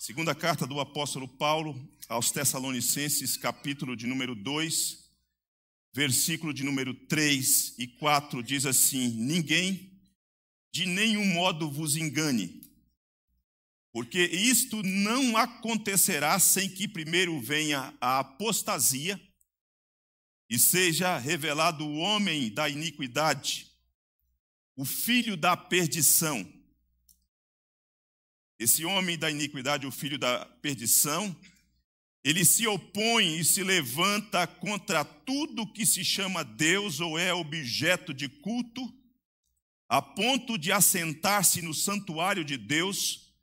Segunda carta do apóstolo Paulo aos Tessalonicenses, capítulo de número 2, versículo de número 3 e 4, diz assim: ninguém de nenhum modo vos engane, porque isto não acontecerá sem que primeiro venha a apostasia e seja revelado o homem da iniquidade, o filho da perdição. Esse homem da iniquidade, o filho da perdição, ele se opõe e se levanta contra tudo que se chama Deus ou é objeto de culto, a ponto de assentar-se no santuário de Deus,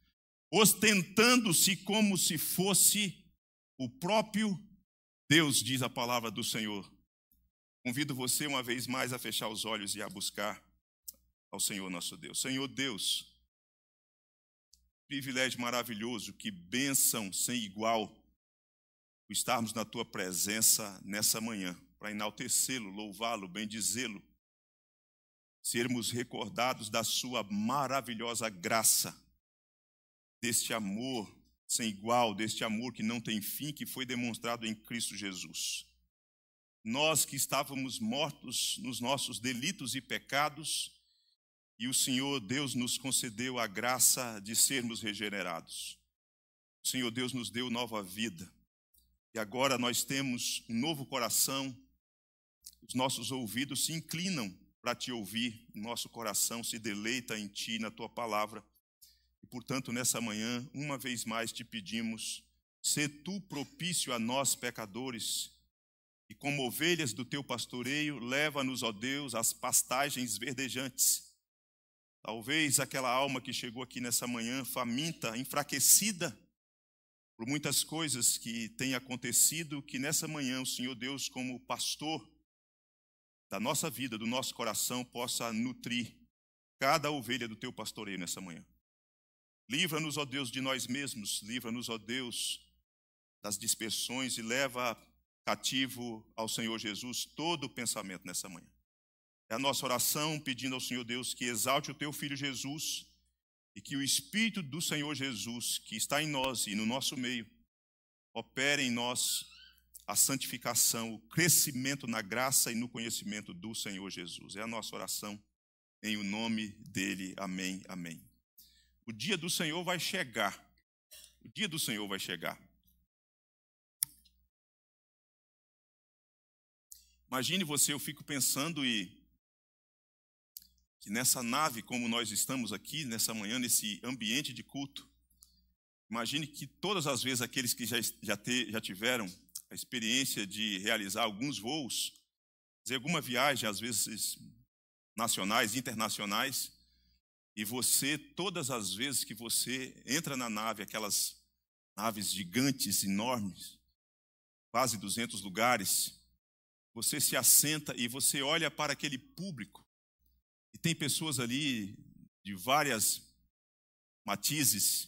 ostentando-se como se fosse o próprio Deus, diz a palavra do Senhor. Convido você uma vez mais a fechar os olhos e a buscar ao Senhor nosso Deus. Senhor Deus, privilégio maravilhoso, que bênção sem igual estarmos na tua presença nessa manhã, para enaltecê-lo, louvá-lo, bendizê-lo, sermos recordados da sua maravilhosa graça, deste amor sem igual, deste amor que não tem fim, que foi demonstrado em Cristo Jesus. Nós que estávamos mortos nos nossos delitos e pecados, e o Senhor Deus nos concedeu a graça de sermos regenerados. O Senhor Deus nos deu nova vida. E agora nós temos um novo coração. Os nossos ouvidos se inclinam para te ouvir. O nosso coração se deleita em ti, na tua palavra. E, portanto, nessa manhã, uma vez mais te pedimos, sê tu propício a nós, pecadores, e como ovelhas do teu pastoreio, leva-nos, ó Deus, às pastagens verdejantes. Talvez aquela alma que chegou aqui nessa manhã faminta, enfraquecida por muitas coisas que têm acontecido, que nessa manhã o Senhor Deus, como pastor da nossa vida, do nosso coração, possa nutrir cada ovelha do teu pastoreio nessa manhã. Livra-nos, ó Deus, de nós mesmos, livra-nos, ó Deus, das dispersões e leva cativo ao Senhor Jesus todo o pensamento nessa manhã. É a nossa oração pedindo ao Senhor Deus que exalte o teu Filho Jesus e que o Espírito do Senhor Jesus, que está em nós e no nosso meio, opere em nós a santificação, o crescimento na graça e no conhecimento do Senhor Jesus. É a nossa oração em o nome dele. Amém, amém. O dia do Senhor vai chegar. O dia do Senhor vai chegar. Imagine você, eu fico pensando que nessa nave, como nós estamos aqui, nessa manhã, nesse ambiente de culto, imagine que todas as vezes aqueles que já tiveram a experiência de realizar alguns voos, fazer alguma viagem, às vezes nacionais, internacionais, e você, todas as vezes que você entra na nave, aquelas naves gigantes, enormes, quase 200 lugares, você se assenta e você olha para aquele público, e tem pessoas ali de várias matizes,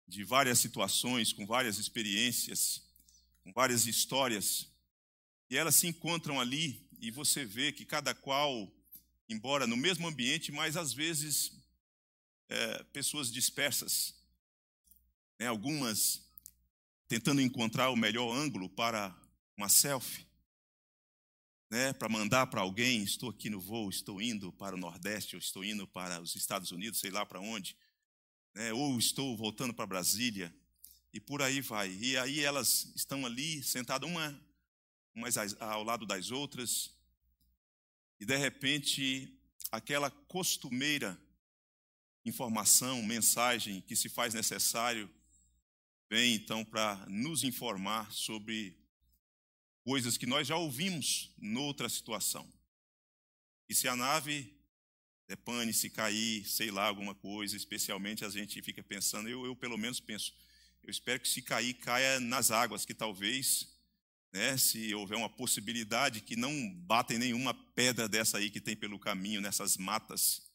de várias situações, com várias experiências, com várias histórias. E elas se encontram ali e você vê que cada qual, embora no mesmo ambiente, mas às vezes pessoas dispersas, né? Algumas tentando encontrar o melhor ângulo para uma selfie, né, para mandar para alguém: estou aqui no voo, estou indo para o Nordeste, ou estou indo para os Estados Unidos, sei lá para onde, né, ou estou voltando para Brasília, e por aí vai. E aí elas estão ali, sentadas umas ao lado das outras, e de repente, aquela costumeira informação, mensagem que se faz necessário, vem então para nos informar sobre coisas que nós já ouvimos noutra situação. E se a nave depane, se cair, sei lá, alguma coisa, especialmente a gente fica pensando, eu pelo menos penso, eu espero que se cair, caia nas águas, que talvez, né, se houver uma possibilidade, que não batem nenhuma pedra dessa aí que tem pelo caminho, nessas matas.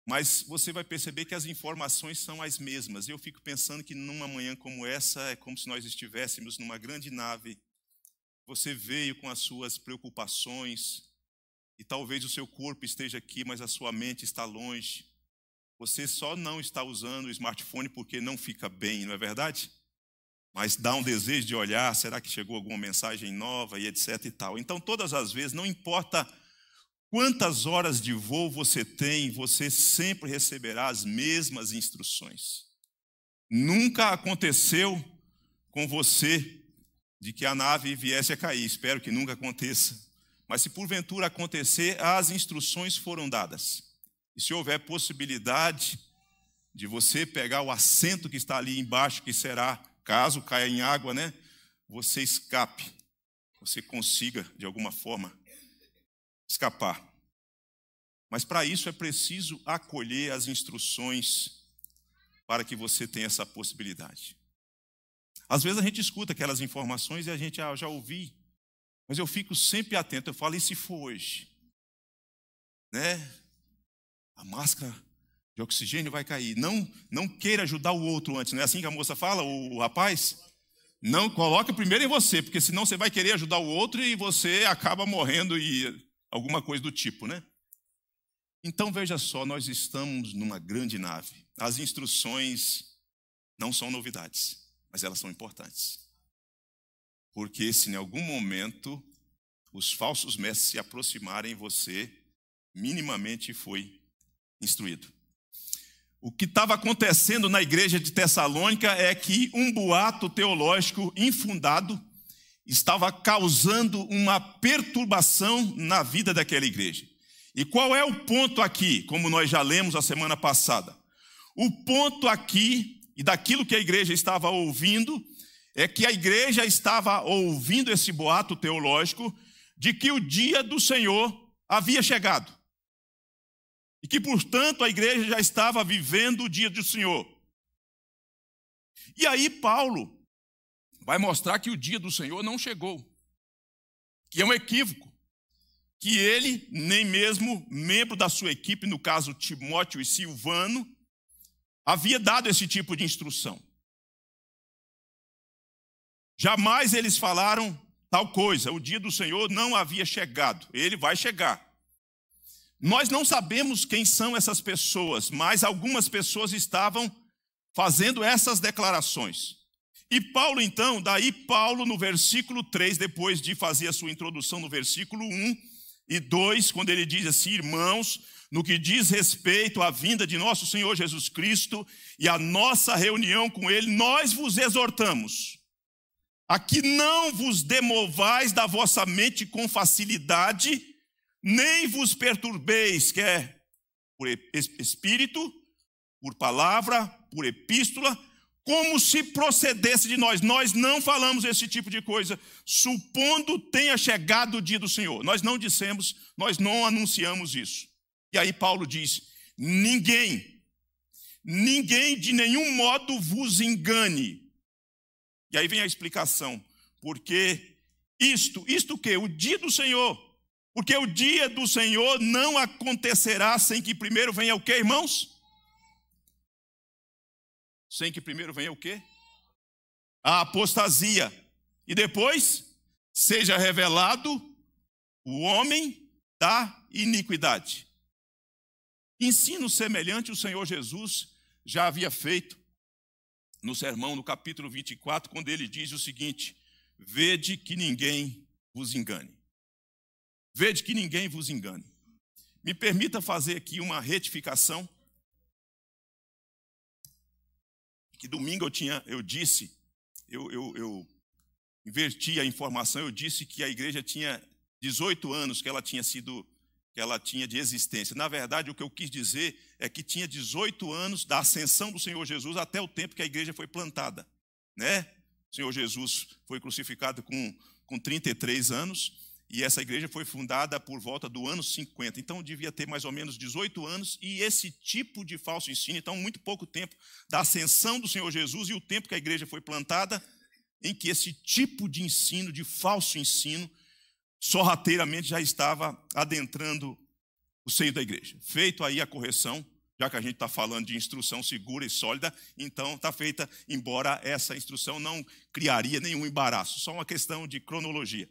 Mas você vai perceber que as informações são as mesmas. Eu fico pensando que numa manhã como essa, é como se nós estivéssemos numa grande nave. Você veio com as suas preocupações, e talvez o seu corpo esteja aqui, mas a sua mente está longe. você só não está usando o smartphone porque não fica bem, não é verdade? Mas dá um desejo de olhar, será que chegou alguma mensagem nova e etc e tal. Então, todas as vezes, não importa quantas horas de voo você tem, você sempre receberá as mesmas instruções. Nunca aconteceu com você de que a nave viesse a cair, espero que nunca aconteça. Mas se porventura acontecer, as instruções foram dadas. E se houver possibilidade de você pegar o assento que está ali embaixo, que será, caso caia em água, né? Você escape, você consiga de alguma forma escapar. Mas para isso é preciso acolher as instruções para que você tenha essa possibilidade. Às vezes a gente escuta aquelas informações e a gente, já ouvi, mas eu fico sempre atento, eu falo, e se for hoje? Né? A máscara de oxigênio vai cair. Não queira ajudar o outro antes, não é assim que a moça fala, o rapaz? Não, coloca primeiro em você, porque senão você vai querer ajudar o outro e você acaba morrendo e alguma coisa do tipo, né? Então veja só, nós estamos numa grande nave. As instruções não são novidades, mas elas são importantes. Porque se em algum momento os falsos mestres se aproximarem, você minimamente foi instruído. O que estava acontecendo na igreja de Tessalônica é que um boato teológico infundado estava causando uma perturbação na vida daquela igreja. E qual é o ponto aqui, como nós já lemos a semana passada? O ponto aqui, e daquilo que a igreja estava ouvindo, é que a igreja estava ouvindo esse boato teológico de que o dia do Senhor havia chegado. E que, portanto, a igreja já estava vivendo o dia do Senhor. E aí Paulo vai mostrar que o dia do Senhor não chegou. Que é um equívoco. Que ele, nem mesmo membro da sua equipe, no caso Timóteo e Silvano, havia dado esse tipo de instrução. Jamais eles falaram tal coisa, o dia do Senhor não havia chegado, ele vai chegar. Nós não sabemos quem são essas pessoas, mas algumas pessoas estavam fazendo essas declarações. E Paulo então, daí Paulo no versículo 3, depois de fazer a sua introdução no versículo 1 e 2, quando ele diz assim, irmãos, no que diz respeito à vinda de nosso Senhor Jesus Cristo e à nossa reunião com Ele, nós vos exortamos a que não vos demovais da vossa mente com facilidade, nem vos perturbeis, quer por espírito, por palavra, por epístola, como se procedesse de nós. Nós não falamos esse tipo de coisa, supondo tenha chegado o dia do Senhor. Nós não dissemos, nós não anunciamos isso. E aí Paulo diz, ninguém de nenhum modo vos engane. E aí vem a explicação, porque isto o quê? O dia do Senhor. Porque o dia do Senhor não acontecerá sem que primeiro venha o quê, irmãos? Sem que primeiro venha o quê? A apostasia. E depois seja revelado o homem da iniquidade. Ensino semelhante o Senhor Jesus já havia feito no sermão, no capítulo 24, quando ele diz o seguinte, vede que ninguém vos engane. Vede que ninguém vos engane. Me permita fazer aqui uma retificação. Que domingo eu disse, eu inverti a informação, eu disse que a igreja tinha 18 anos que ela tinha de existência. Na verdade, o que eu quis dizer é que tinha 18 anos da ascensão do Senhor Jesus até o tempo que a igreja foi plantada, né? O Senhor Jesus foi crucificado com 33 anos e essa igreja foi fundada por volta do ano 50. Então, devia ter mais ou menos 18 anos e esse tipo de falso ensino, então, muito pouco tempo da ascensão do Senhor Jesus e o tempo que a igreja foi plantada, em que esse tipo de ensino, de falso ensino, sorrateiramente já estava adentrando o seio da igreja. Feito aí a correção, já que a gente está falando de instrução segura e sólida, então está feita, embora essa instrução não criaria nenhum embaraço, só uma questão de cronologia.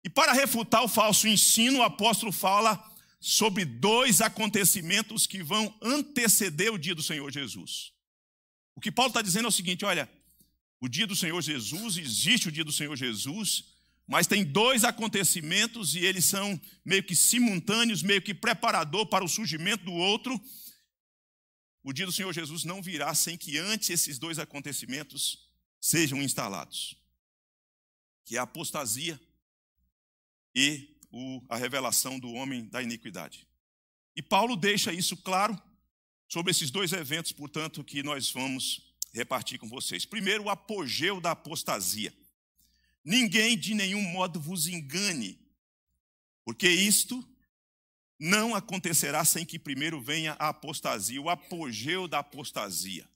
E para refutar o falso ensino, o apóstolo fala sobre dois acontecimentos que vão anteceder o dia do Senhor Jesus. O que Paulo está dizendo é o seguinte, olha, o dia do Senhor Jesus, existe o dia do Senhor Jesus, mas tem dois acontecimentos e eles são meio que simultâneos, meio que preparador para o surgimento do outro. O dia do Senhor Jesus não virá sem que antes esses dois acontecimentos sejam instalados, que é a apostasia e a revelação do homem da iniquidade. E Paulo deixa isso claro sobre esses dois eventos, portanto, que nós vamos repartir com vocês. Primeiro, o apogeu da apostasia. Ninguém de nenhum modo vos engane, porque isto não acontecerá sem que primeiro venha a apostasia, o apogeu da apostasia.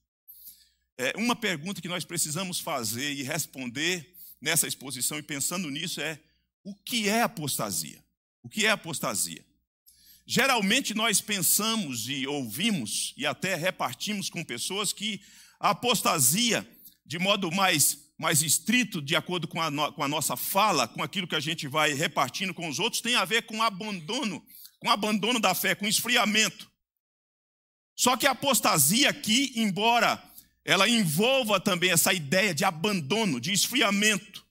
Uma pergunta que nós precisamos fazer e responder nessa exposição e pensando nisso é: o que é apostasia? O que é apostasia? Geralmente nós pensamos e ouvimos e até repartimos com pessoas que a apostasia, de modo mais estrito, de acordo com a nossa fala, com aquilo que a gente vai repartindo com os outros, tem a ver com abandono da fé, com esfriamento. Só que a apostasia aqui, embora ela envolva também essa ideia de abandono, de esfriamento,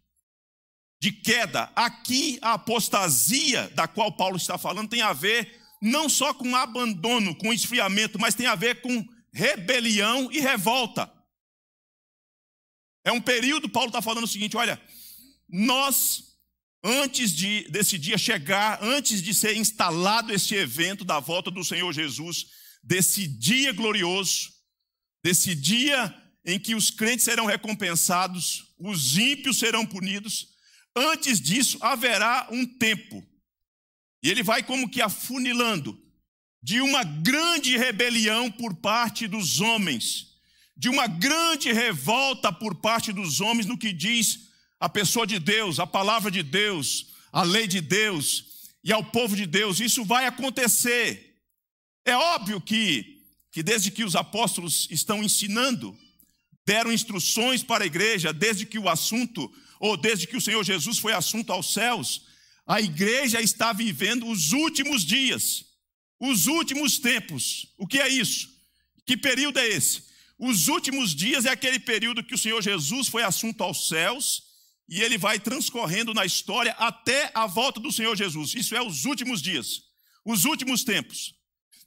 de queda, aqui a apostasia da qual Paulo está falando tem a ver não só com abandono, com esfriamento, mas tem a ver com rebelião e revolta. É um período, Paulo está falando o seguinte, olha, nós, antes desse dia chegar, antes de ser instalado esse evento da volta do Senhor Jesus, desse dia glorioso, desse dia em que os crentes serão recompensados, os ímpios serão punidos, antes disso haverá um tempo. E ele vai como que afunilando de uma grande rebelião por parte dos homens, de uma grande revolta por parte dos homens no que diz a pessoa de Deus, a palavra de Deus, a lei de Deus e ao povo de Deus. Isso vai acontecer. É óbvio que desde que os apóstolos estão ensinando, deram instruções para a igreja, desde que o Senhor Jesus foi assunto aos céus, a igreja está vivendo os últimos dias, os últimos tempos. O que é isso? Que período é esse? Os últimos dias é aquele período que o Senhor Jesus foi assunto aos céus e ele vai transcorrendo na história até a volta do Senhor Jesus. Isso é os últimos dias, os últimos tempos.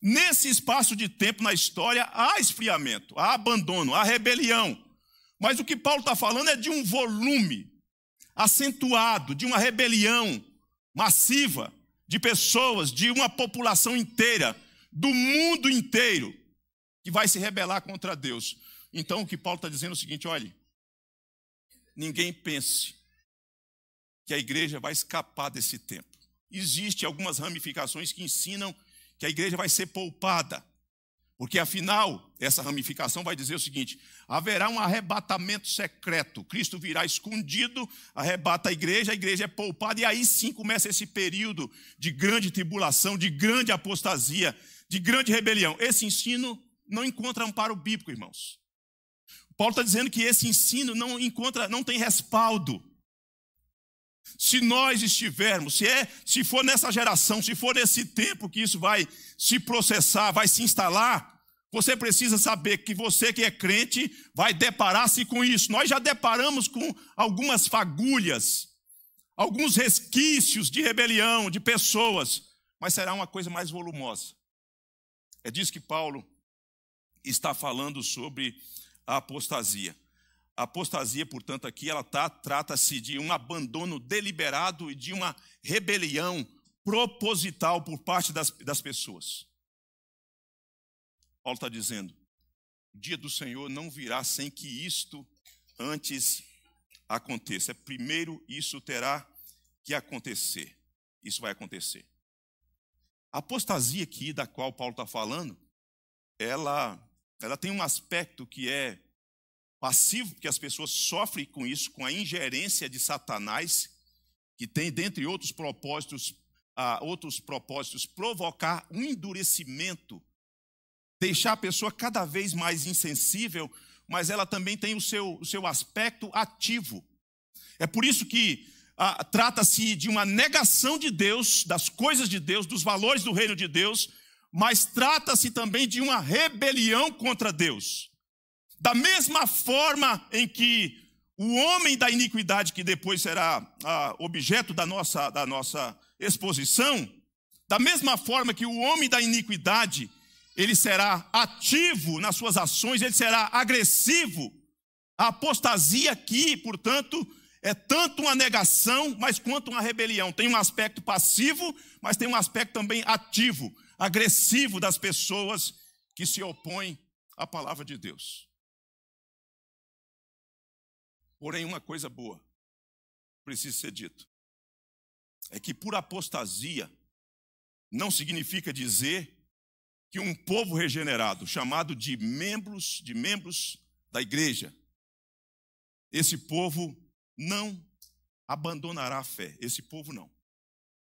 Nesse espaço de tempo na história há esfriamento, há abandono, há rebelião. Mas o que Paulo está falando é de um volume acentuado, de uma rebelião massiva de pessoas, de uma população inteira, do mundo inteiro, que vai se rebelar contra Deus. Então o que Paulo está dizendo é o seguinte, olhe, ninguém pense que a igreja vai escapar desse tempo. Existem algumas ramificações que ensinam que a igreja vai ser poupada, porque afinal, essa ramificação vai dizer o seguinte, haverá um arrebatamento secreto, Cristo virá escondido, arrebata a igreja é poupada, e aí sim começa esse período de grande tribulação, de grande apostasia, de grande rebelião. Esse ensino não encontra amparo bíblico, irmãos. Paulo está dizendo que esse ensino não tem respaldo. Se nós estivermos, se for nessa geração, se for nesse tempo que isso vai se processar, vai se instalar, você precisa saber que você que é crente vai deparar-se com isso. Nós já deparamos com algumas fagulhas, alguns resquícios de rebelião, de pessoas, mas será uma coisa mais volumosa. É disso que Paulo está falando sobre a apostasia. A apostasia, portanto, aqui trata-se de um abandono deliberado e de uma rebelião proposital por parte das pessoas. Paulo está dizendo, o dia do Senhor não virá sem que isto antes aconteça. Primeiro isso terá que acontecer. Isso vai acontecer. A apostasia aqui, da qual Paulo está falando, ela tem um aspecto que é passivo, porque as pessoas sofrem com isso, com a ingerência de Satanás, que tem, dentre outros propósitos, provocar um endurecimento, deixar a pessoa cada vez mais insensível, mas ela também tem o seu aspecto ativo. É por isso que trata-se de uma negação de Deus, das coisas de Deus, dos valores do reino de Deus, mas trata-se também de uma rebelião contra Deus. Da mesma forma em que o homem da iniquidade, que depois será objeto da nossa exposição, da mesma forma que o homem da iniquidade, ele será ativo nas suas ações, ele será agressivo. A apostasia aqui, portanto, é tanto uma negação, mas quanto uma rebelião. Tem um aspecto passivo, mas tem um aspecto também ativo, agressivo das pessoas que se opõem à palavra de Deus. Porém, uma coisa boa precisa ser dito, é que por apostasia não significa dizer que um povo regenerado, chamado de membros da igreja, esse povo não abandonará a fé. Esse povo não.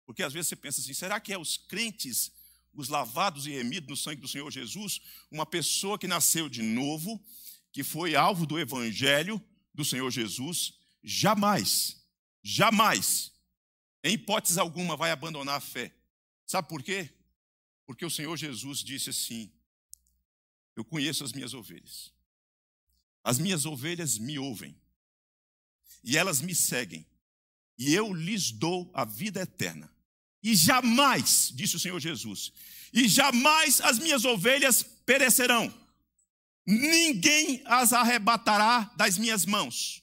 Porque às vezes você pensa assim, será que é os crentes, os lavados e remidos no sangue do Senhor Jesus, uma pessoa que nasceu de novo, que foi alvo do evangelho do Senhor Jesus, jamais, em hipótese alguma, vai abandonar a fé. Sabe por quê? Porque o Senhor Jesus disse assim, eu conheço as minhas ovelhas. As minhas ovelhas me ouvem. E elas me seguem. E eu lhes dou a vida eterna. E jamais, disse o Senhor Jesus, e jamais as minhas ovelhas perecerão. Ninguém as arrebatará das minhas mãos.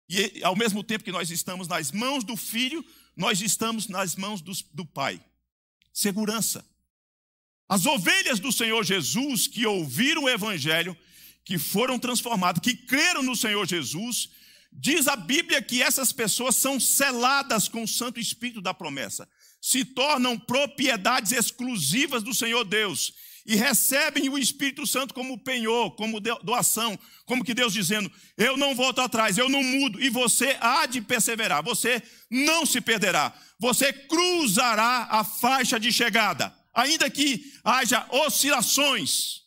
E ao mesmo tempo que nós estamos nas mãos do Filho, nós estamos nas mãos do Pai. Segurança. As ovelhas do Senhor Jesus que ouviram o Evangelho, que foram transformadas, que creram no Senhor Jesus, diz a Bíblia que essas pessoas são seladas com o Santo Espírito da promessa, se tornam propriedades exclusivas do Senhor Deus e recebem o Espírito Santo como penhor, como doação, como que Deus dizendo, eu não volto atrás, eu não mudo, e você há de perseverar, você não se perderá, você cruzará a faixa de chegada, ainda que haja oscilações.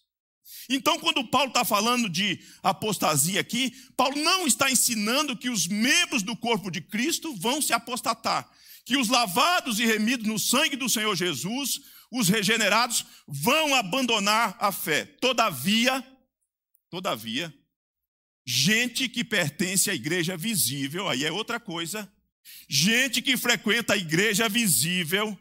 Então, quando Paulo está falando de apostasia aqui, Paulo não está ensinando que os membros do corpo de Cristo vão se apostatar, que os lavados e remidos no sangue do Senhor Jesus, os regenerados, vão abandonar a fé. Todavia, gente que pertence à igreja visível, aí é outra coisa, gente que frequenta a igreja visível,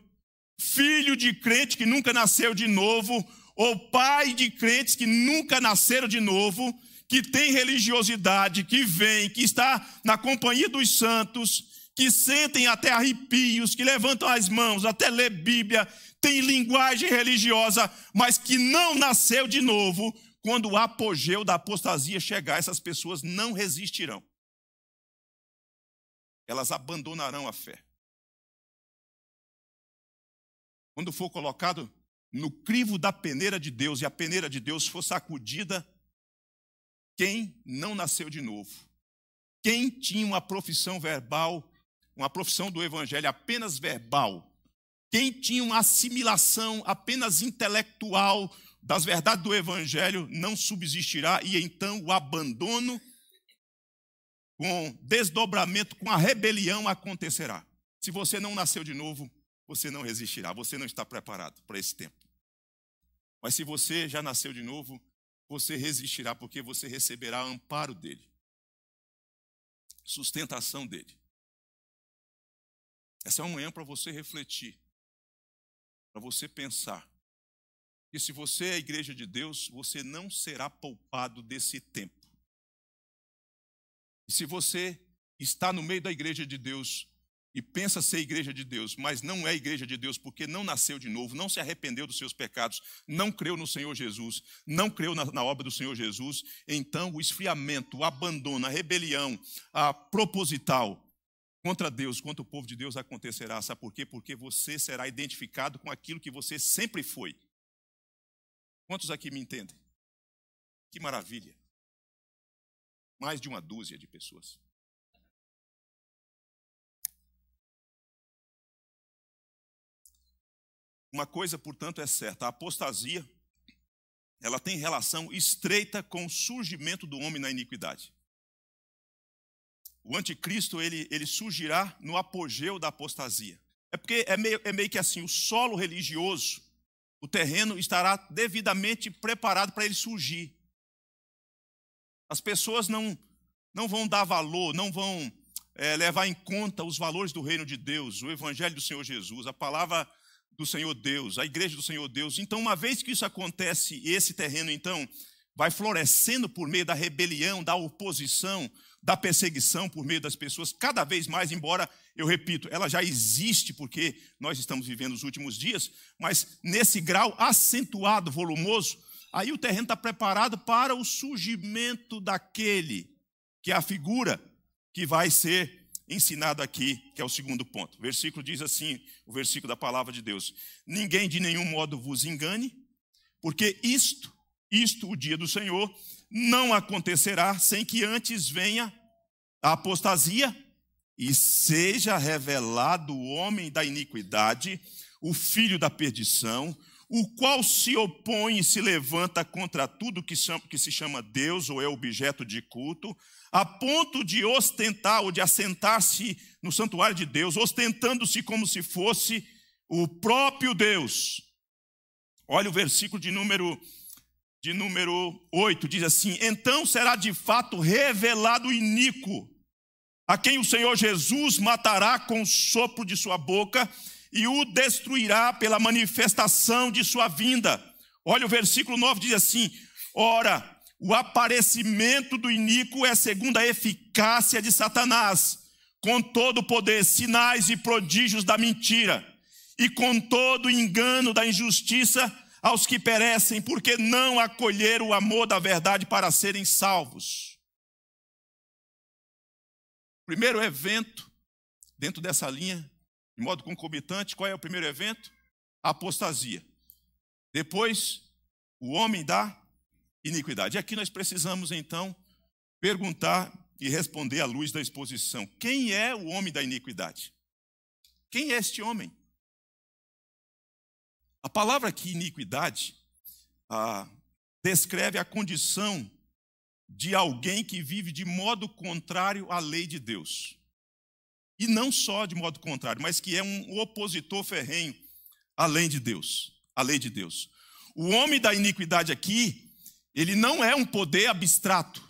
filho de crente que nunca nasceu de novo, ou pai de crentes que nunca nasceram de novo, que tem religiosidade, que vem, que está na companhia dos santos, que sentem até arrepios, que levantam as mãos, até lê Bíblia, tem linguagem religiosa, mas que não nasceu de novo, quando o apogeu da apostasia chegar, essas pessoas não resistirão. Elas abandonarão a fé. Quando for colocado no crivo da peneira de Deus, e a peneira de Deus for sacudida, quem não nasceu de novo, quem tinha uma profissão verbal, uma profissão do evangelho apenas verbal, quem tinha uma assimilação apenas intelectual das verdades do evangelho, não subsistirá, e então o abandono com desdobramento, com a rebelião acontecerá. Se você não nasceu de novo, você não resistirá, você não está preparado para esse tempo. Mas se você já nasceu de novo, você resistirá, porque você receberá amparo dele, sustentação dele. Essa é uma manhã para você refletir, para você pensar. E se você é a igreja de Deus, você não será poupado desse tempo. E se você está no meio da igreja de Deus e pensa ser igreja de Deus, mas não é igreja de Deus porque não nasceu de novo, não se arrependeu dos seus pecados, não creu no Senhor Jesus, não creu na obra do Senhor Jesus, então o esfriamento, o abandono, a rebelião, a proposital contra Deus, contra o povo de Deus acontecerá. Sabe por quê? Porque você será identificado com aquilo que você sempre foi. Quantos aqui me entendem? Que maravilha. Mais de uma dúzia de pessoas. Uma coisa, portanto, é certa, a apostasia, ela tem relação estreita com o surgimento do homem na iniquidade. o anticristo ele surgirá no apogeu da apostasia. É porque é meio que assim, o solo religioso, o terreno estará devidamente preparado para ele surgir. As pessoas não vão dar valor, não vão levar em conta os valores do reino de Deus, o evangelho do Senhor Jesus, a palavra do Senhor Deus, a igreja do Senhor Deus. Então, uma vez que isso acontece, esse terreno, então, vai florescendo por meio da rebelião, da oposição, da perseguição por meio das pessoas, cada vez mais, embora, eu repito, ela já existe porque nós estamos vivendo os últimos dias, mas nesse grau acentuado, volumoso, aí o terreno está preparado para o surgimento daquele que é a figura que vai ser ensinado aqui, que é o segundo ponto. O versículo diz assim, o versículo da palavra de Deus: ninguém de nenhum modo vos engane, porque isto, o dia do Senhor, não acontecerá sem que antes venha a apostasia e seja revelado o homem da iniquidade, o filho da perdição, o qual se opõe e se levanta contra tudo que se chama Deus ou é objeto de culto, a ponto de ostentar ou de assentar-se no santuário de Deus, ostentando-se como se fosse o próprio Deus. Olha o versículo de número 8, diz assim: então será de fato revelado o iníquo, a quem o Senhor Jesus matará com o sopro de sua boca e o destruirá pela manifestação de sua vinda. Olha o versículo 9, diz assim: ora, o aparecimento do iníquo é segundo a eficácia de Satanás, com todo o poder, sinais e prodígios da mentira, e com todo o engano da injustiça aos que perecem, porque não acolheram o amor da verdade para serem salvos. Primeiro evento, dentro dessa linha, de modo concomitante, qual é o primeiro evento? A apostasia. Depois, o homem da iniquidade. E aqui nós precisamos, então, perguntar e responder à luz da exposição: quem é o homem da iniquidade? Quem é este homem? A palavra aqui, iniquidade, descreve a condição de alguém que vive de modo contrário à lei de Deus. E não só de modo contrário, mas que é um opositor ferrenho à lei de Deus. A lei de Deus. O homem da iniquidade aqui, ele não é um poder abstrato.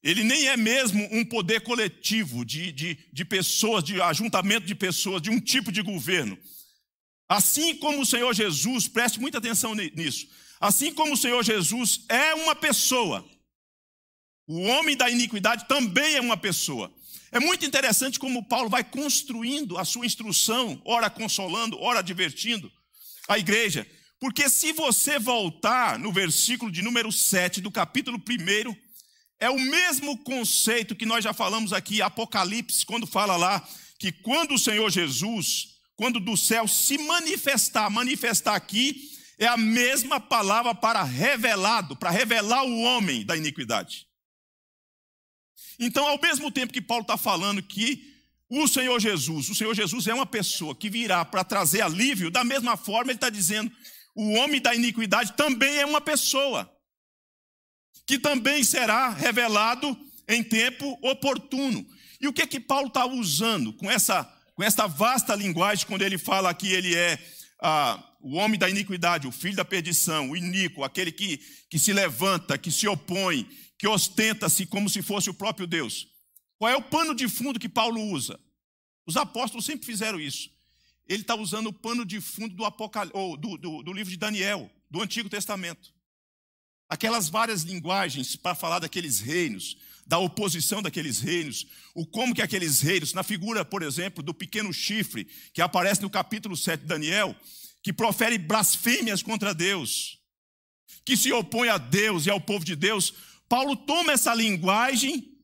Ele nem é mesmo um poder coletivo de pessoas, de ajuntamento de pessoas, de um tipo de governo. Assim como o Senhor Jesus, preste muita atenção nisso, assim como o Senhor Jesus é uma pessoa, o homem da iniquidade também é uma pessoa. É muito interessante como Paulo vai construindo a sua instrução, ora consolando, ora advertindo a igreja. Porque se você voltar no versículo de número 7 do capítulo 1, é o mesmo conceito que nós já falamos aqui, Apocalipse, quando fala lá que quando o Senhor Jesus, quando do céu se manifestar aqui, é a mesma palavra para revelado, para revelar o homem da iniquidade. Então, ao mesmo tempo que Paulo está falando que o Senhor Jesus é uma pessoa que virá para trazer alívio, da mesma forma ele está dizendo, o homem da iniquidade também é uma pessoa, que também será revelado em tempo oportuno. E o que é que Paulo está usando com essa vasta linguagem, quando ele fala que ele é o homem da iniquidade, o filho da perdição, o iníquo, aquele que se levanta, que se opõe, que ostenta-se como se fosse o próprio Deus? Qual é o pano de fundo que Paulo usa? Os apóstolos sempre fizeram isso. Ele está usando o pano de fundo do livro de Daniel, do Antigo Testamento. Aquelas várias linguagens para falar daqueles reinos, da oposição daqueles reinos, o como que aqueles reinos, na figura, por exemplo, do pequeno chifre, que aparece no capítulo 7 de Daniel, que profere blasfêmias contra Deus, que se opõe a Deus e ao povo de Deus. Paulo toma essa linguagem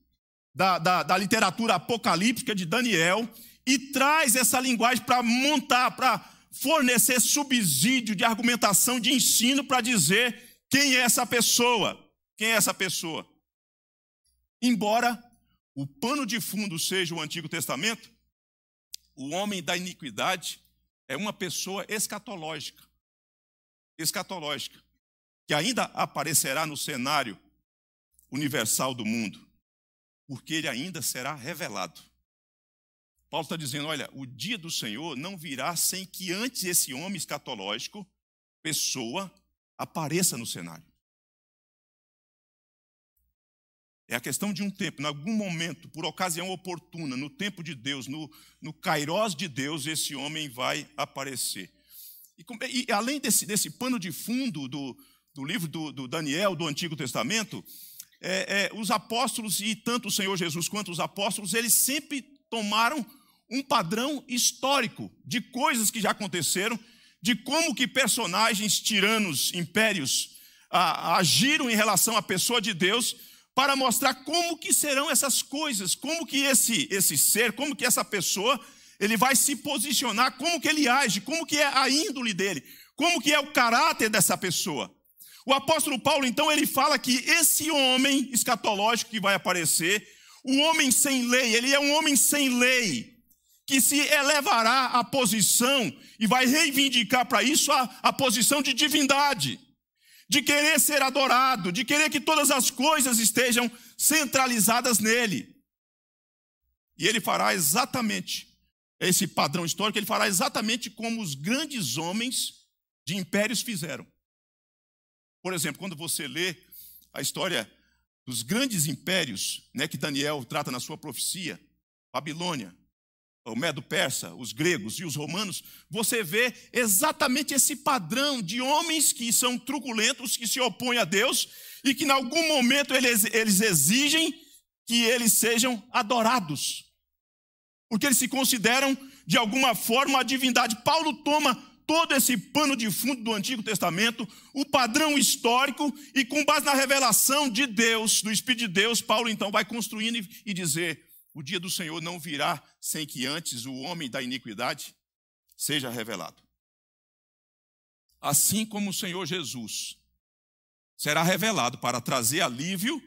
da literatura apocalíptica de Daniel e traz essa linguagem para montar, para fornecer subsídio de argumentação, de ensino, para dizer quem é essa pessoa. Quem é essa pessoa? Embora o pano de fundo seja o Antigo Testamento, o homem da iniquidade é uma pessoa escatológica, que ainda aparecerá no cenário universal do mundo. porque ele ainda será revelado. Paulo está dizendo, olha, o dia do Senhor não virá sem que antes esse homem escatológico, pessoa, apareça no cenário. É a questão de um tempo, em algum momento, por ocasião oportuna, no tempo de Deus, no kairós de Deus, esse homem vai aparecer. E além desse pano de fundo do livro do Daniel, do Antigo Testamento, os apóstolos, e tanto o Senhor Jesus quanto os apóstolos, eles sempre tomaram um padrão histórico de coisas que já aconteceram, de como que personagens, tiranos, impérios, agiram em relação à pessoa de Deus, para mostrar como que serão essas coisas, como que esse ser, como que essa pessoa, ele vai se posicionar, como que ele age, como que é a índole dele, como que é o caráter dessa pessoa. O apóstolo Paulo, então, ele fala que esse homem escatológico que vai aparecer, o homem sem lei, ele é um homem sem lei, que se elevará à posição e vai reivindicar para isso a posição de divindade, de querer ser adorado, de querer que todas as coisas estejam centralizadas nele. E ele fará exatamente, esse padrão histórico, ele fará exatamente como os grandes homens de impérios fizeram. Por exemplo, quando você lê a história dos grandes impérios, né, que Daniel trata na sua profecia, Babilônia, o Medo-Persa, os gregos e os romanos, você vê exatamente esse padrão de homens que são truculentos, que se opõem a Deus e que em algum momento eles exigem que eles sejam adorados, porque eles se consideram de alguma forma a divindade. Paulo toma todo esse pano de fundo do Antigo Testamento, o padrão histórico, e com base na revelação de Deus, do Espírito de Deus, Paulo então vai construindo e dizer: o dia do Senhor não virá sem que antes o homem da iniquidade seja revelado. Assim como o Senhor Jesus será revelado para trazer alívio,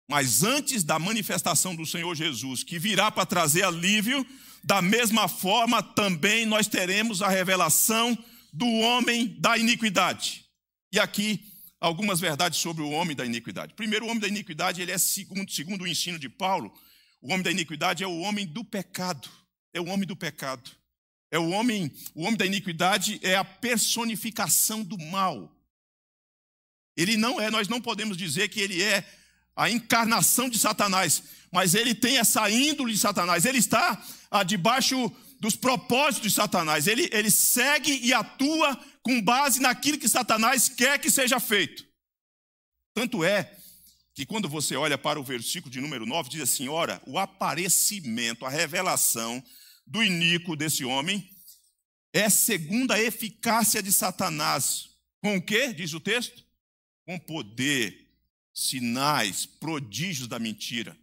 mas antes da manifestação do Senhor Jesus, que virá para trazer alívio, da mesma forma também nós teremos a revelação do homem da iniquidade. E aqui algumas verdades sobre o homem da iniquidade. Primeiro, o homem da iniquidade, ele é segundo o ensino de Paulo, o homem da iniquidade é o homem do pecado. É o homem do pecado. O homem da iniquidade é a personificação do mal. Ele não é, nós não podemos dizer que ele é a encarnação de Satanás, mas ele tem essa índole de Satanás. Ele está debaixo dos propósitos de Satanás. Ele segue e atua com base naquilo que Satanás quer que seja feito. Tanto é que quando você olha para o versículo de número 9, diz assim: ora, o aparecimento, a revelação do iníquo desse homem é segundo a eficácia de Satanás. Com o quê? Diz o texto? Com poder, sinais, prodígios da mentira.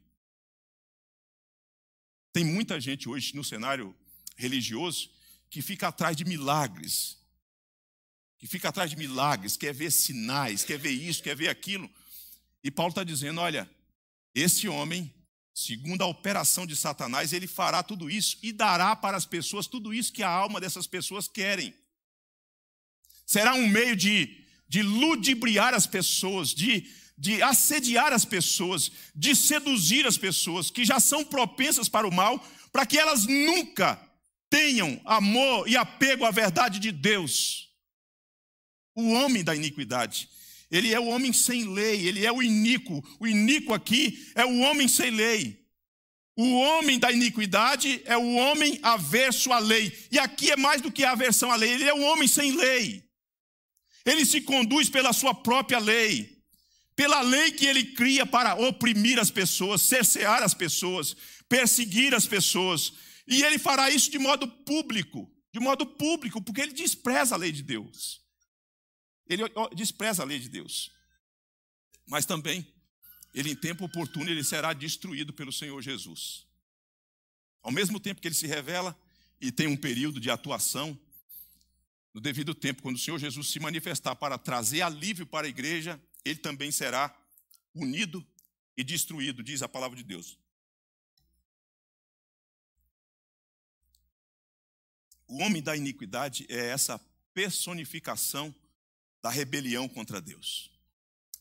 Tem muita gente hoje no cenário religioso que fica atrás de milagres. Quer ver sinais, quer ver isso, quer ver aquilo. E Paulo está dizendo, olha, esse homem, segundo a operação de Satanás, ele fará tudo isso e dará para as pessoas tudo isso que a alma dessas pessoas querem. Será um meio de ludibriar as pessoas, de assediar as pessoas, de seduzir as pessoas que já são propensas para o mal, para que elas nunca tenham amor e apego à verdade de Deus. O homem da iniquidade, ele é o homem sem lei, ele é o iníquo. O iníquo aqui é o homem sem lei. O homem da iniquidade é o homem averso à lei. E aqui é mais do que a aversão à lei, ele é o homem sem lei. Ele se conduz pela sua própria lei, pela lei que ele cria para oprimir as pessoas, cercear as pessoas, perseguir as pessoas. E ele fará isso de modo público, porque ele despreza a lei de Deus. Ele despreza a lei de Deus. Mas também, ele em tempo oportuno, ele será destruído pelo Senhor Jesus. Ao mesmo tempo que ele se revela e tem um período de atuação, no devido tempo, quando o Senhor Jesus se manifestar para trazer alívio para a igreja, ele também será unido e destruído, diz a palavra de Deus. O homem da iniquidade é essa personificação da rebelião contra Deus.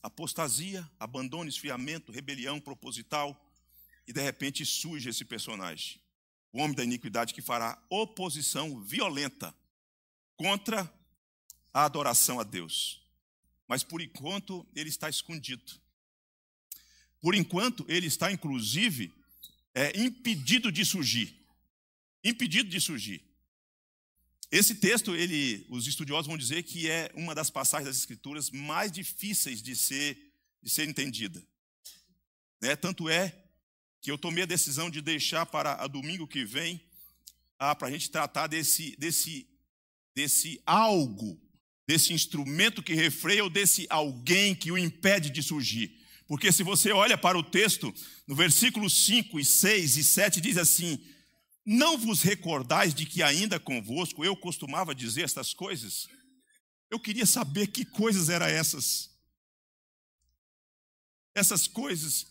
Apostasia, abandono, esfriamento, rebelião proposital, E de repente surge esse personagem, o homem da iniquidade, que fará oposição violenta contra a adoração a Deus. Mas por enquanto ele está escondido. Por enquanto ele está, inclusive, impedido de surgir. Impedido de surgir. Esse texto, os estudiosos vão dizer que é uma das passagens das Escrituras mais difíceis de ser entendida. Tanto é que eu tomei a decisão de deixar para a domingo que vem, para a gente tratar desse algo, desse instrumento que refreia ou desse alguém que o impede de surgir. Porque se você olha para o texto, no versículo 5, e 6 e 7 diz assim: não vos recordais de que ainda convosco eu costumava dizer estas coisas? Eu queria saber que coisas eram essas. Essas coisas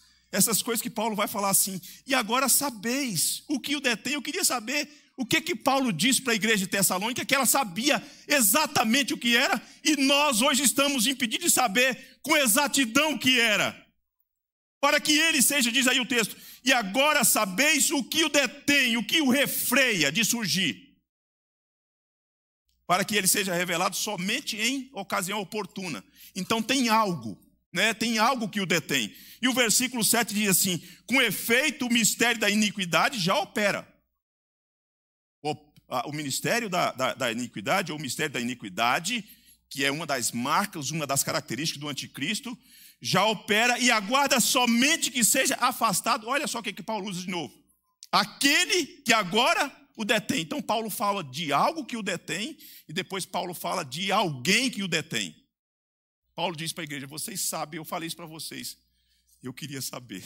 que Paulo vai falar assim: e agora sabeis o que o detém. Eu queria saber o que Paulo disse para a igreja de Tessalônica, que ela sabia exatamente o que era, e nós hoje estamos impedidos de saber com exatidão o que era. Para que ele seja, diz aí o texto, e agora sabeis o que o detém, o que o refreia de surgir. Para que ele seja revelado somente em ocasião oportuna. Então tem algo. Tem algo que o detém. E o versículo 7 diz assim: com efeito o mistério da iniquidade já opera. O ministério da iniquidade, ou o mistério da iniquidade, que é uma das marcas, uma das características do anticristo, já opera e aguarda somente que seja afastado. Olha só o que Paulo usa de novo: aquele que agora o detém. Então Paulo fala de algo que o detém, e depois Paulo fala de alguém que o detém. Paulo diz para a igreja: vocês sabem, eu falei isso para vocês. Eu queria saber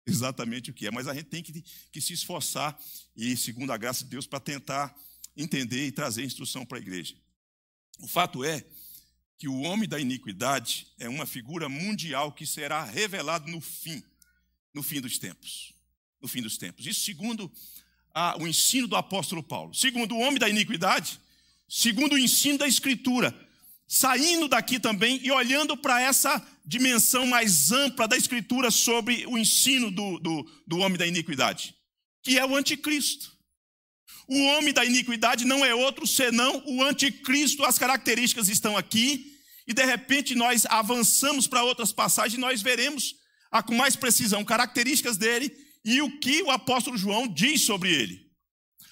exatamente o que é, mas a gente tem que se esforçar, e segundo a graça de Deus, para tentar entender e trazer instrução para a igreja. O fato é que o homem da iniquidade é uma figura mundial que será revelado no fim dos tempos. No fim dos tempos. Isso segundo o ensino do apóstolo Paulo. Segundo o homem da iniquidade, segundo o ensino da Escritura, saindo daqui também e olhando para essa dimensão mais ampla da Escritura sobre o ensino do homem da iniquidade, que é o anticristo. O homem da iniquidade não é outro senão o anticristo. As características estão aqui, e de repente nós avançamos para outras passagens e nós veremos com mais precisão características dele e o que o apóstolo João diz sobre ele.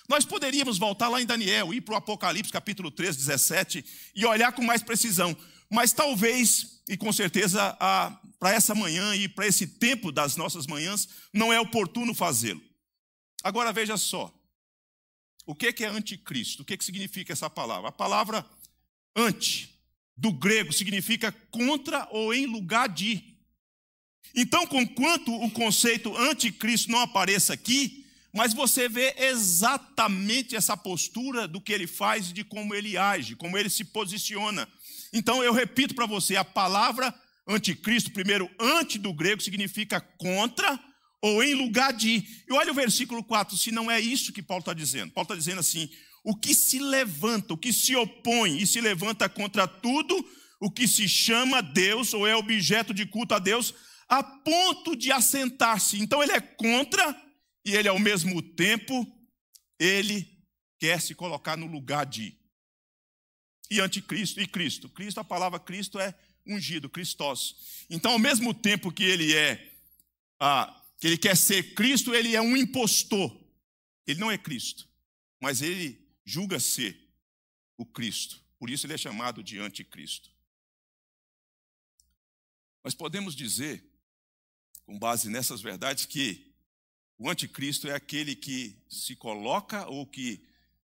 Nós poderíamos voltar lá em Daniel, ir para o Apocalipse, capítulo 3, 17, e olhar com mais precisão. Mas talvez, e com certeza, para essa manhã e para esse tempo das nossas manhãs, não é oportuno fazê-lo. Agora veja só, o que é anticristo? O que significa essa palavra? A palavra anti, do grego, significa contra ou em lugar de. Então, conquanto o conceito anticristo não apareça aqui, mas você vê exatamente essa postura do que ele faz e de como ele age, como ele se posiciona. Então, eu repito para você, a palavra anticristo, primeiro, anti do grego, significa contra ou em lugar de. E olha o versículo 4, se não é isso que Paulo está dizendo. Paulo está dizendo assim: o que se levanta, o que se opõe e se levanta contra tudo o que se chama Deus ou é objeto de culto a Deus, a ponto de assentar-se. Então ele é contra e ele ao mesmo tempo, ele quer se colocar no lugar de. E anticristo e Cristo. Cristo, a palavra Cristo é ungido, Christos. Então ao mesmo tempo que ele que ele quer ser Cristo, ele é um impostor. Ele não é Cristo, mas ele julga ser o Cristo. Por isso ele é chamado de anticristo. Nós podemos dizer, com base nessas verdades, que o anticristo é aquele que se coloca ou que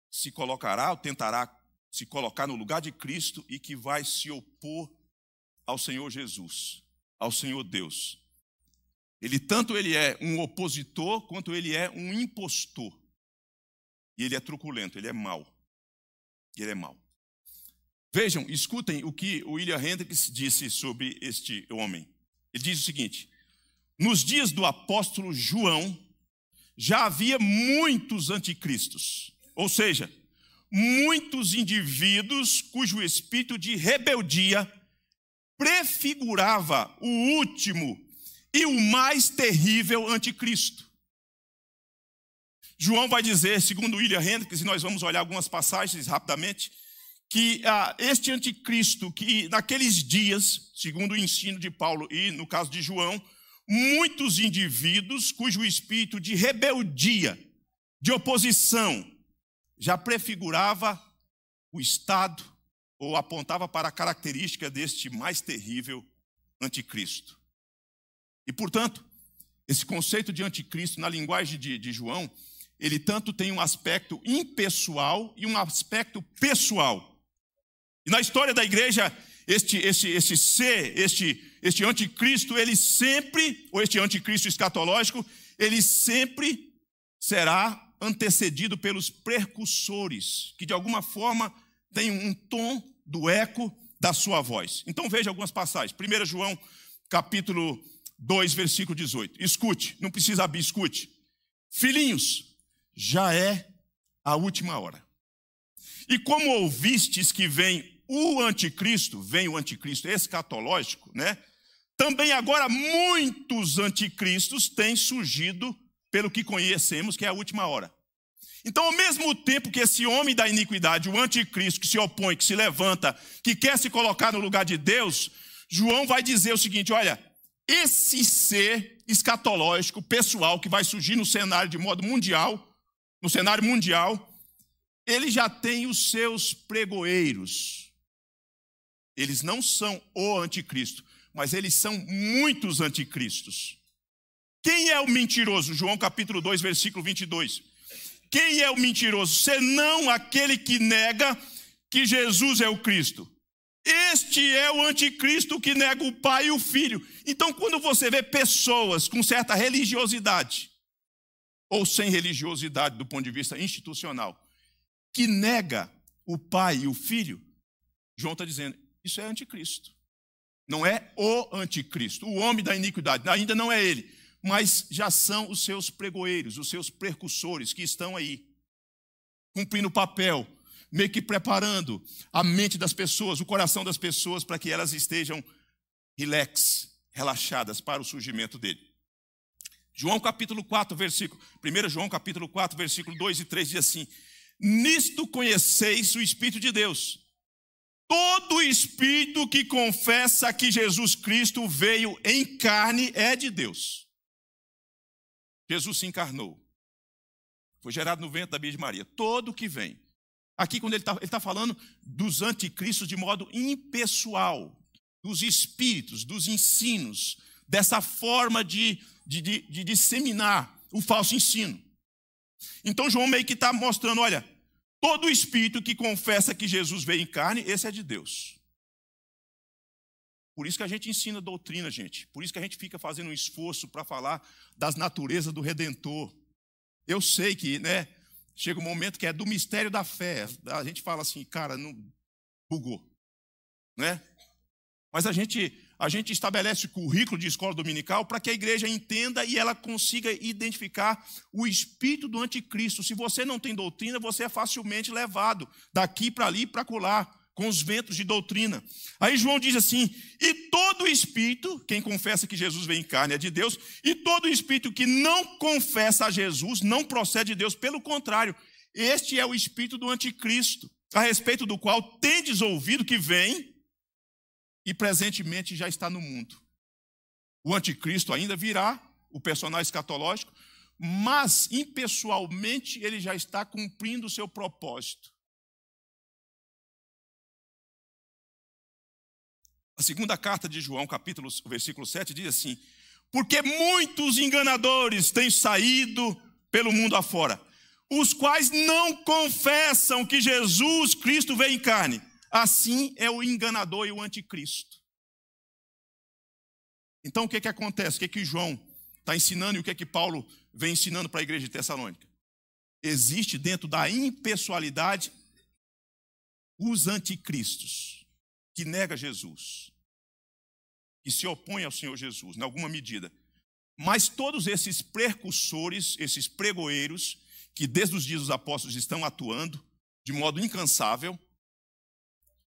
se colocará ou tentará se colocar no lugar de Cristo e que vai se opor ao Senhor Jesus, ao Senhor Deus. Tanto ele é um opositor, quanto ele é um impostor. E ele é truculento, ele é mau. Ele é mau. Vejam, escutem o que o William Hendricks disse sobre este homem. Ele diz o seguinte: nos dias do apóstolo João, já havia muitos anticristos. Ou seja, muitos indivíduos cujo espírito de rebeldia prefigurava o último e o mais terrível anticristo. João vai dizer, segundo William Hendricks, e nós vamos olhar algumas passagens rapidamente, que este anticristo, que naqueles dias, segundo o ensino de Paulo e no caso de João, muitos indivíduos cujo espírito de rebeldia, de oposição, já prefigurava o estado ou apontava para a característica deste mais terrível anticristo. E, portanto, esse conceito de anticristo, na linguagem de João, ele tanto tem um aspecto impessoal e um aspecto pessoal. E na história da igreja, este anticristo, ele sempre, ou este anticristo escatológico, ele sempre será antecedido pelos precursores, que de alguma forma têm um tom do eco da sua voz. Então veja algumas passagens. 1 João, capítulo 2, versículo 18. Escute, não precisa abrir, escute. Filhinhos, já é a última hora. E como ouvistes que vem o anticristo escatológico, né? Também agora muitos anticristos têm surgido pelo que conhecemos, que é a última hora. Então, ao mesmo tempo que esse homem da iniquidade, o anticristo, que se opõe, que se levanta, que quer se colocar no lugar de Deus, João vai dizer o seguinte, olha, esse ser escatológico, pessoal, que vai surgir no cenário de modo mundial, no cenário mundial, ele já tem os seus pregoeiros. Eles não são o anticristo, mas eles são muitos anticristos. Quem é o mentiroso? João capítulo 2, versículo 22. Quem é o mentiroso? Senão aquele que nega que Jesus é o Cristo. Este é o anticristo que nega o Pai e o Filho. Então, quando você vê pessoas com certa religiosidade, ou sem religiosidade do ponto de vista institucional, que nega o Pai e o Filho, João está dizendo, isso é anticristo. Não é o anticristo, o homem da iniquidade, ainda não é ele, mas já são os seus pregoeiros, os seus precursores que estão aí, cumprindo o papel, meio que preparando a mente das pessoas, o coração das pessoas, para que elas estejam relaxadas para o surgimento dele. João capítulo 4, versículo, 1 João capítulo 4, versículo 2 e 3 diz assim, nisto conheceis o Espírito de Deus. Todo espírito que confessa que Jesus Cristo veio em carne é de Deus. Jesus se encarnou. Foi gerado no ventre da Virgem Maria. Todo que vem. Aqui, quando ele está falando dos anticristos de modo impessoal, dos espíritos, dos ensinos, dessa forma de disseminar o falso ensino. Então, João meio que está mostrando, olha, todo espírito que confessa que Jesus veio em carne, esse é de Deus. Por isso que a gente ensina doutrina, gente. Por isso que a gente fica fazendo um esforço para falar das naturezas do Redentor. Eu sei que, né, chega um momento que é do mistério da fé. A gente fala assim, cara, não bugou, né? Mas a gente estabelece o currículo de escola dominical para que a igreja entenda e ela consiga identificar o espírito do anticristo. Se você não tem doutrina, você é facilmente levado daqui para ali e para acolá, com os ventos de doutrina. Aí João diz assim, e todo espírito, quem confessa que Jesus veio em carne é de Deus, e todo espírito que não confessa a Jesus não procede de Deus, pelo contrário, este é o espírito do anticristo, a respeito do qual tendes ouvido que vem, e presentemente já está no mundo. O anticristo ainda virá, o personagem escatológico, mas impessoalmente ele já está cumprindo o seu propósito. A segunda carta de João, versículo 7, diz assim, porque muitos enganadores têm saído pelo mundo afora, os quais não confessam que Jesus Cristo veio em carne. Assim é o enganador e o anticristo. Então o que acontece? O que João está ensinando e o que Paulo vem ensinando para a igreja de Tessalônica? Existe dentro da impessoalidade os anticristos, que nega Jesus, que se opõe ao Senhor Jesus, em alguma medida. Mas todos esses precursores, esses pregoeiros, que desde os dias dos apóstolos estão atuando de modo incansável,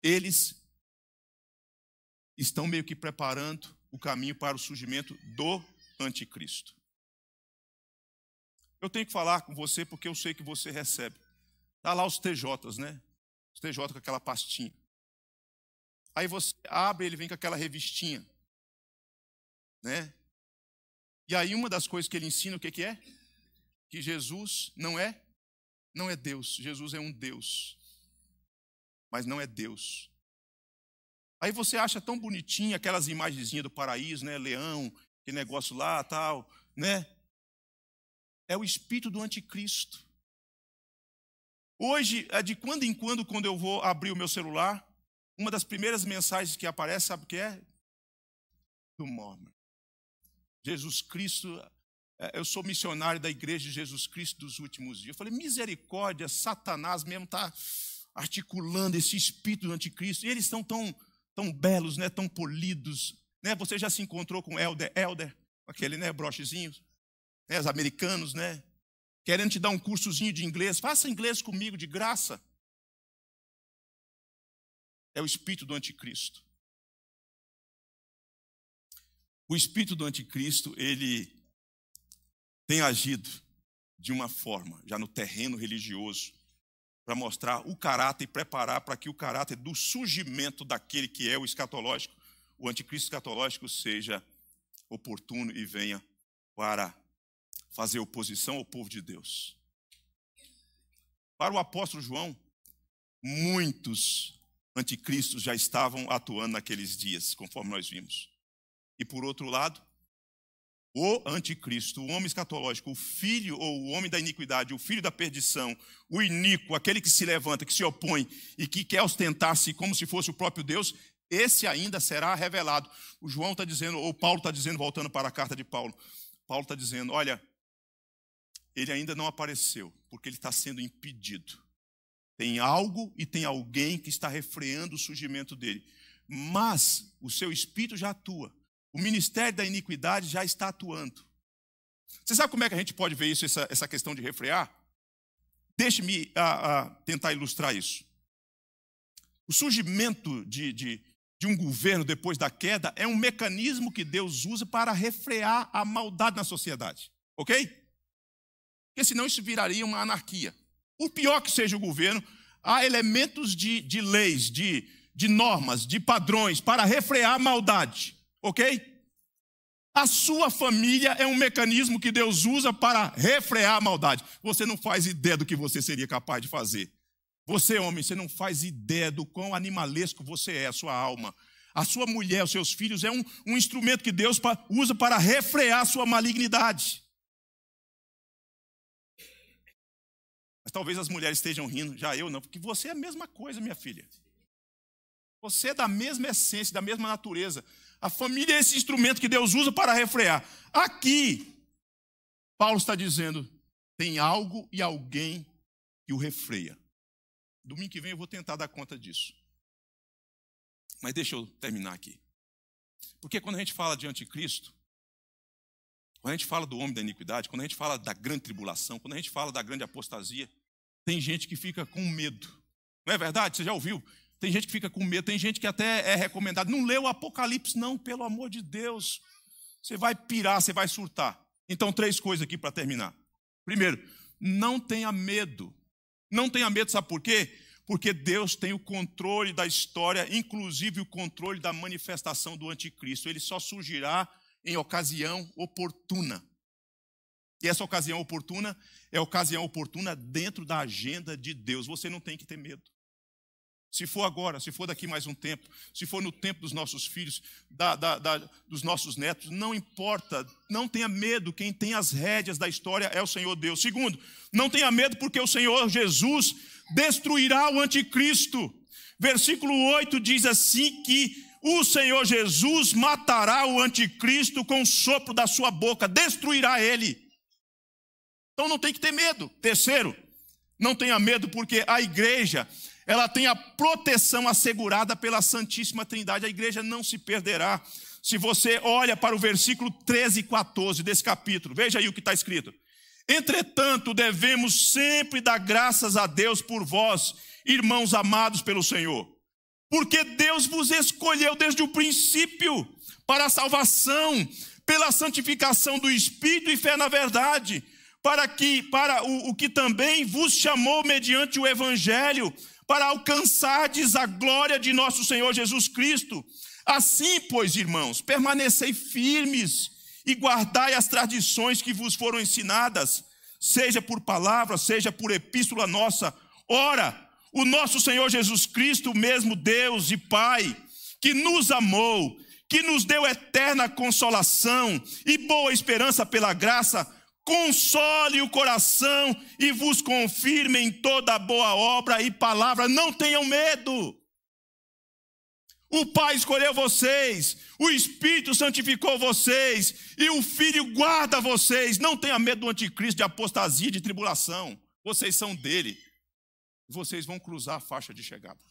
eles estão meio que preparando o caminho para o surgimento do anticristo. Eu tenho que falar com você porque eu sei que você recebe. Está lá os TJs, né? Os TJ com aquela pastinha. Aí você abre, ele vem com aquela revistinha, né? E aí uma das coisas que ele ensina, o que é? Que Jesus não é Deus. Jesus é um Deus, mas não é Deus. Aí você acha tão bonitinho aquelas imagenzinhas do paraíso, né? Leão, aquele negócio lá, tal, né? É o espírito do anticristo. Hoje, de quando em quando eu vou abrir o meu celular, uma das primeiras mensagens que aparece, sabe o que é? Do Mormon. Jesus Cristo, eu sou missionário da igreja de Jesus Cristo dos últimos dias. Eu falei, misericórdia, Satanás mesmo está articulando esse espírito do anticristo. E eles estão tão belos, né? Tão polidos. Né? Você já se encontrou com Elder, aquele, né, brochezinho? Né? Os americanos, né? Querendo te dar um cursozinho de inglês. Faça inglês comigo de graça. É o espírito do anticristo. O espírito do anticristo, ele tem agido de uma forma, já no terreno religioso, para mostrar o caráter e preparar para que o caráter do surgimento daquele que é o escatológico, o anticristo escatológico, seja oportuno e venha para fazer oposição ao povo de Deus. Para o apóstolo João, muitos anticristos já estavam atuando naqueles dias, conforme nós vimos. E por outro lado, o anticristo, o homem escatológico, o filho ou o homem da iniquidade, o filho da perdição, o iníquo, aquele que se levanta, que se opõe e que quer ostentar-se como se fosse o próprio Deus, esse ainda será revelado. O João está dizendo, ou Paulo está dizendo, voltando para a carta de Paulo, Paulo está dizendo, olha, ele ainda não apareceu, porque ele está sendo impedido. Tem algo e tem alguém que está refreando o surgimento dele. Mas o seu espírito já atua. O ministério da iniquidade já está atuando. Você sabe como é que a gente pode ver isso, essa questão de refrear? Deixe-me tentar ilustrar isso. O surgimento de um governo depois da queda é um mecanismo que Deus usa para refrear a maldade na sociedade. Ok? Porque senão isso viraria uma anarquia. Por pior que seja o governo, há elementos de leis, de normas, de padrões para refrear a maldade. Ok? A sua família é um mecanismo que Deus usa para refrear a maldade. Você não faz ideia do que você seria capaz de fazer. Você, homem, você não faz ideia do quão animalesco você é, a sua alma. A sua mulher, os seus filhos, é um instrumento que Deus usa para refrear a sua malignidade. Mas talvez as mulheres estejam rindo, já eu não, porque você é a mesma coisa, minha filha. Você é da mesma essência, da mesma natureza. A família é esse instrumento que Deus usa para refrear. Aqui, Paulo está dizendo, tem algo e alguém que o refreia. Domingo que vem eu vou tentar dar conta disso. Mas deixa eu terminar aqui. Porque quando a gente fala de anticristo, quando a gente fala do homem da iniquidade, quando a gente fala da grande tribulação, quando a gente fala da grande apostasia, tem gente que fica com medo. Não é verdade? Você já ouviu? Tem gente que fica com medo, tem gente que até é recomendado. Não leu o Apocalipse, não, pelo amor de Deus. Você vai pirar, você vai surtar. Então, 3 coisas aqui para terminar. Primeiro, não tenha medo. Não tenha medo, sabe por quê? Porque Deus tem o controle da história, inclusive o controle da manifestação do anticristo. Ele só surgirá em ocasião oportuna. E essa ocasião oportuna é ocasião oportuna dentro da agenda de Deus. Você não tem que ter medo. Se for agora, se for daqui mais um tempo, se for no tempo dos nossos filhos, dos nossos netos, não importa, não tenha medo, quem tem as rédeas da história é o Senhor Deus. Segundo, não tenha medo porque o Senhor Jesus destruirá o anticristo. Versículo 8 diz assim que o Senhor Jesus matará o anticristo com o sopro da sua boca, destruirá ele. Então não tem que ter medo. Terceiro, não tenha medo porque a igreja, ela tem a proteção assegurada pela Santíssima Trindade. A igreja não se perderá. Se você olha para o versículo 13 e 14 desse capítulo, veja aí o que está escrito. Entretanto, devemos sempre dar graças a Deus por vós, irmãos amados pelo Senhor. Porque Deus vos escolheu desde o princípio para a salvação, pela santificação do Espírito e fé na verdade, para o que também vos chamou mediante o Evangelho, para alcançardes a glória de nosso Senhor Jesus Cristo. Assim, pois, irmãos, permanecei firmes e guardai as tradições que vos foram ensinadas, seja por palavra, seja por epístola nossa. Ora, o nosso Senhor Jesus Cristo, o mesmo Deus e Pai, que nos amou, que nos deu eterna consolação e boa esperança pela graça, console o coração e vos confirme em toda boa obra e palavra. Não tenham medo. O Pai escolheu vocês, o Espírito santificou vocês e o Filho guarda vocês. Não tenha medo do anticristo, de apostasia, de tribulação. Vocês são dele. Vocês vão cruzar a faixa de chegada.